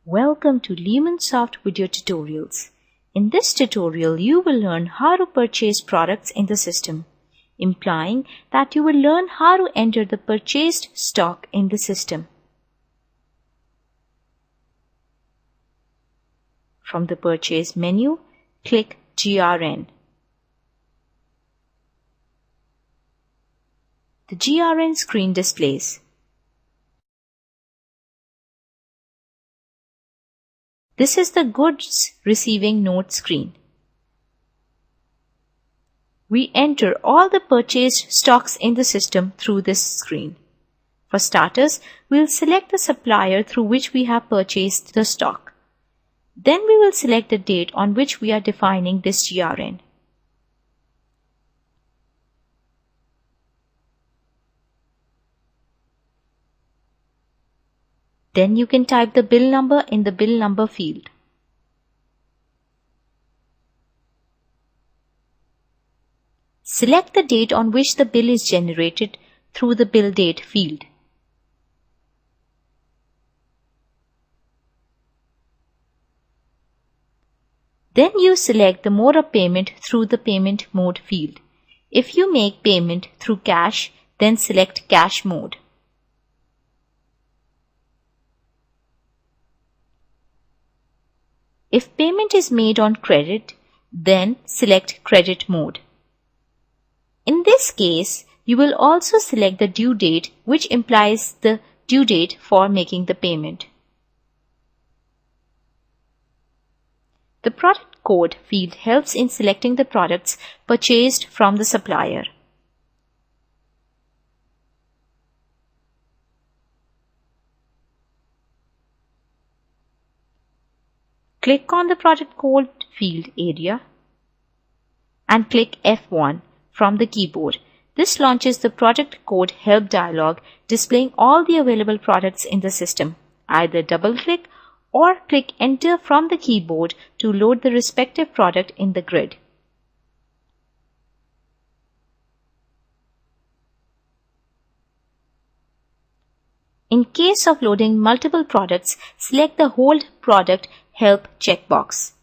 Welcome to LemonSoft Video Tutorials. In this tutorial, you will learn how to purchase products in the system, implying that you will learn how to enter the purchased stock in the system. From the Purchase menu, click GRN. The GRN screen displays. This is the Goods Receiving Note screen. We enter all the purchased stocks in the system through this screen. For starters, we'll select the supplier through which we have purchased the stock. Then we will select the date on which we are defining this GRN. Then you can type the bill number in the bill number field. Select the date on which the bill is generated through the bill date field. Then you select the mode of payment through the payment mode field. If you make payment through cash, then select cash mode. If payment is made on credit, then select credit mode. In this case, you will also select the due date, which implies the due date for making the payment. The product code field helps in selecting the products purchased from the supplier. Click on the product code field area and click F1 from the keyboard. This launches the product code help dialog displaying all the available products in the system. Either double-click or click Enter from the keyboard to load the respective product in the grid. In case of loading multiple products, select the Hold Product Help checkbox.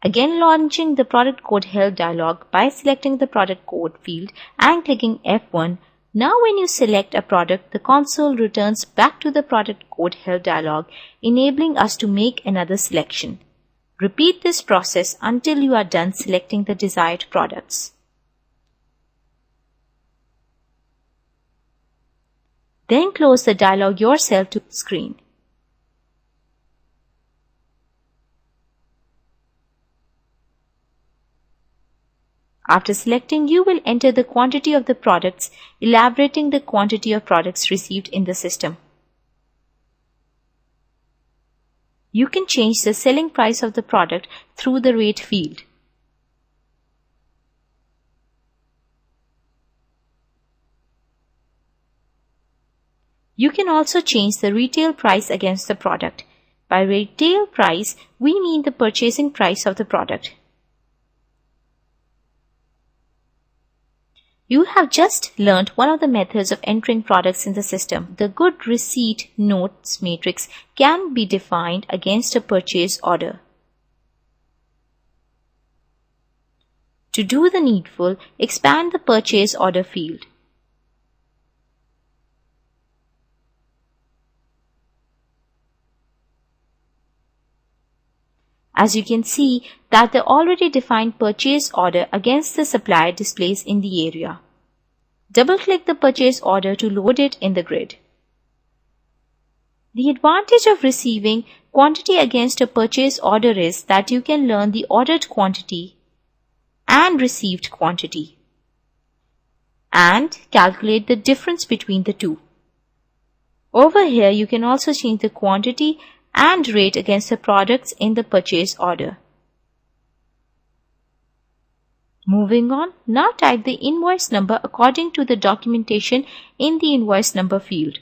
Again, launching the product code help dialog by selecting the product code field and clicking F1. Now when you select a product, the console returns back to the product code help dialog, enabling us to make another selection. Repeat this process until you are done selecting the desired products. Then close the dialog yourself to the screen. After selecting, you will enter the quantity of the products, elaborating the quantity of products received in the system. You can change the selling price of the product through the rate field. You can also change the retail price against the product. By retail price, we mean the purchasing price of the product. You have just learned one of the methods of entering products in the system. The Good Receipt Notes matrix can be defined against a purchase order. To do the needful, expand the purchase order field. As you can see that the already defined purchase order against the supplier displays in the area. Double-click the purchase order to load it in the grid. The advantage of receiving quantity against a purchase order is that you can learn the ordered quantity and received quantity and calculate the difference between the two. Over here, you can also change the quantity and rate against the products in the purchase order. Moving on, now type the invoice number according to the documentation in the invoice number field.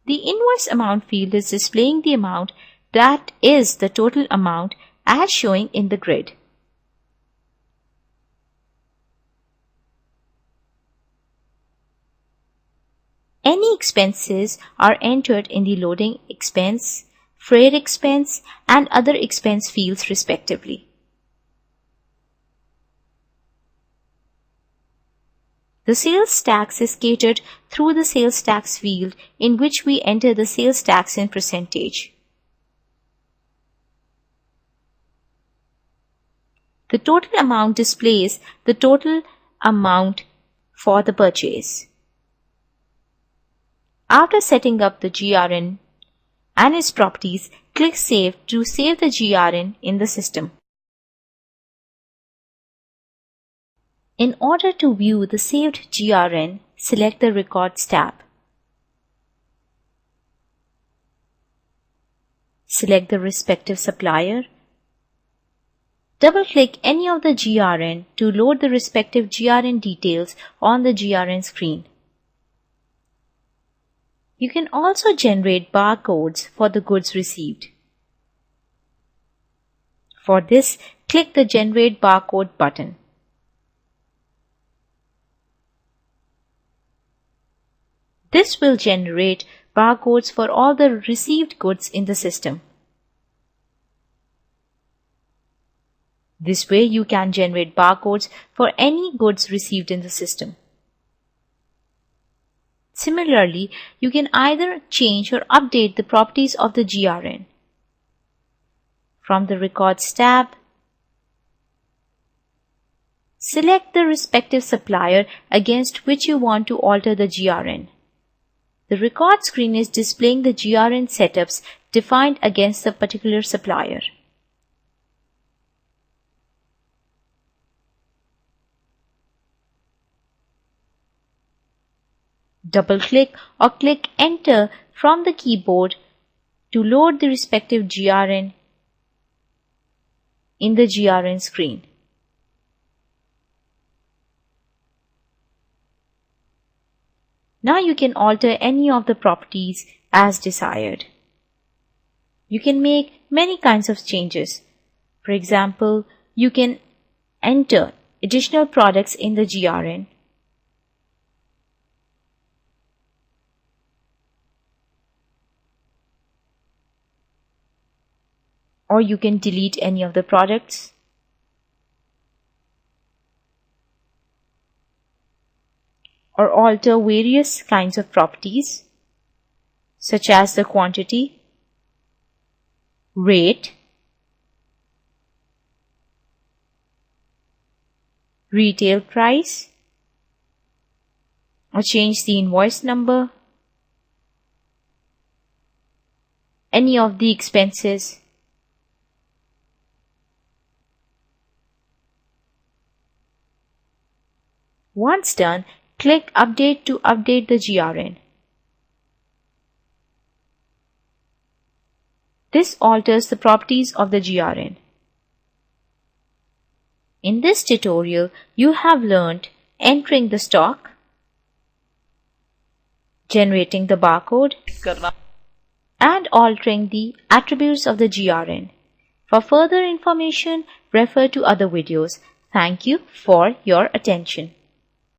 The invoice amount field is displaying the amount that is the total amount as showing in the grid. Any expenses are entered in the loading expense, freight expense, and other expense fields respectively. The sales tax is catered through the sales tax field in which we enter the sales tax in percentage. The total amount displays the total amount for the purchase. After setting up the GRN and its properties, click Save to save the GRN in the system. In order to view the saved GRN, select the Records tab. Select the respective supplier. Double-click any of the GRN to load the respective GRN details on the GRN screen. You can also generate barcodes for the goods received. For this, click the Generate Barcode button. This will generate barcodes for all the received goods in the system. This way you can generate barcodes for any goods received in the system. Similarly, you can either change or update the properties of the GRN. From the Records tab, select the respective supplier against which you want to alter the GRN. The record screen is displaying the GRN setups defined against the particular supplier. Double-click or click Enter from the keyboard to load the respective GRN in the GRN screen. Now you can alter any of the properties as desired. You can make many kinds of changes. For example, you can enter additional products in the GRN. Or you can delete any of the products. Or alter various kinds of properties such as the quantity, rate, retail price, or change the invoice number, any of the expenses. Once done, click Update to update the GRN. This alters the properties of the GRN. In this tutorial, you have learned entering the stock, generating the barcode, and altering the attributes of the GRN. For further information, refer to other videos. Thank you for your attention.